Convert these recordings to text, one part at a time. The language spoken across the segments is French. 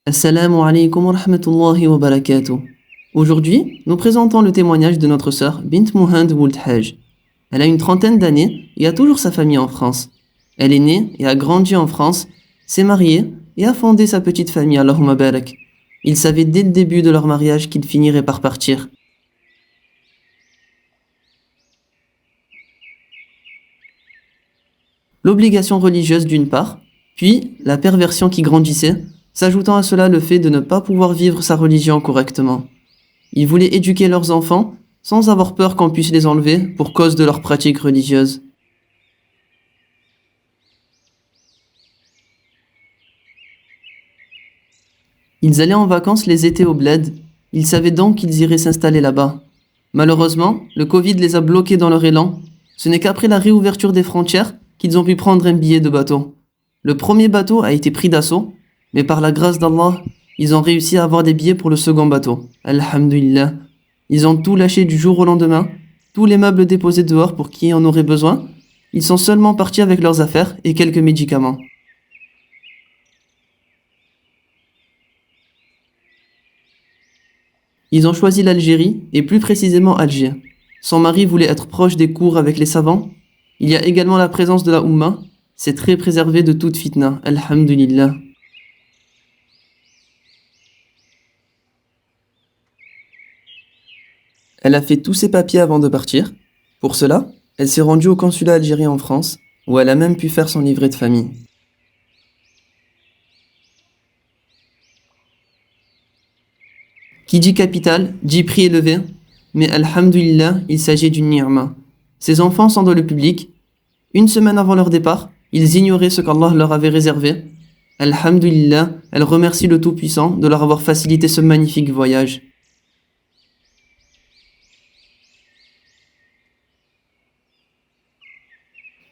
Assalamu alaikum wa rahmatullahi wa barakatuh. Aujourd'hui, nous présentons le témoignage de notre sœur Bint Mohand Would Haj. Elle a une trentaine d'années et a toujours sa famille en France. Elle est née et a grandi en France, s'est mariée et a fondé sa petite famille, Allahumma barak. Ils savaient dès le début de leur mariage qu'ils finiraient par partir. L'obligation religieuse d'une part, puis la perversion qui grandissait, s'ajoutant à cela le fait de ne pas pouvoir vivre sa religion correctement. Ils voulaient éduquer leurs enfants sans avoir peur qu'on puisse les enlever pour cause de leurs pratiques religieuses. Ils allaient en vacances les étés au bled, ils savaient donc qu'ils iraient s'installer là-bas. Malheureusement, le Covid les a bloqués dans leur élan. Ce n'est qu'après la réouverture des frontières qu'ils ont pu prendre un billet de bateau. Le premier bateau a été pris d'assaut, mais par la grâce d'Allah, ils ont réussi à avoir des billets pour le second bateau. Alhamdulillah. Ils ont tout lâché du jour au lendemain, tous les meubles déposés dehors pour qui en aurait besoin. Ils sont seulement partis avec leurs affaires et quelques médicaments. Ils ont choisi l'Algérie, et plus précisément Alger. Son mari voulait être proche des cours avec les savants. Il y a également la présence de la Oumma. C'est très préservé de toute fitna. Alhamdulillah. Elle a fait tous ses papiers avant de partir. Pour cela, elle s'est rendue au consulat algérien en France, où elle a même pu faire son livret de famille. Qui dit capitale, dit prix élevé, mais alhamdulillah, il s'agit d'une ni'ma. Ses enfants sont dans le public. Une semaine avant leur départ, ils ignoraient ce qu'Allah leur avait réservé. Alhamdulillah, elle remercie le Tout-Puissant de leur avoir facilité ce magnifique voyage.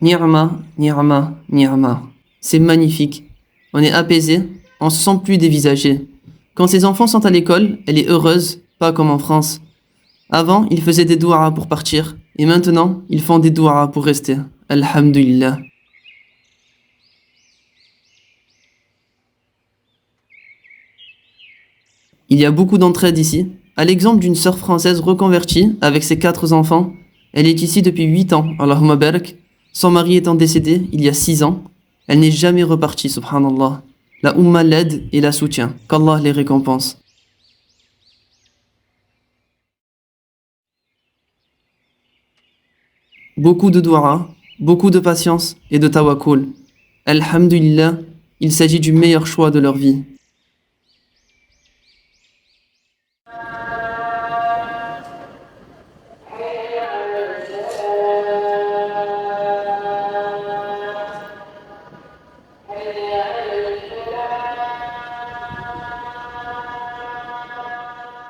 Ni'ma, ni'ma, ni'ma. C'est magnifique. On est apaisé, on se sent plus dévisagé. Quand ses enfants sont à l'école, elle est heureuse, pas comme en France. Avant, ils faisaient des douas pour partir, et maintenant, ils font des douas pour rester. Alhamdulillah. Il y a beaucoup d'entraide ici. À l'exemple d'une sœur française reconvertie avec ses 4 enfants, elle est ici depuis 8 ans, Allahumma barak. Son mari étant décédé il y a 6 ans, elle n'est jamais repartie, subhanallah. La Oumma l'aide et la soutient, qu'Allah les récompense. Beaucoup de doua, beaucoup de patience et de tawakkul. Alhamdulillah, il s'agit du meilleur choix de leur vie.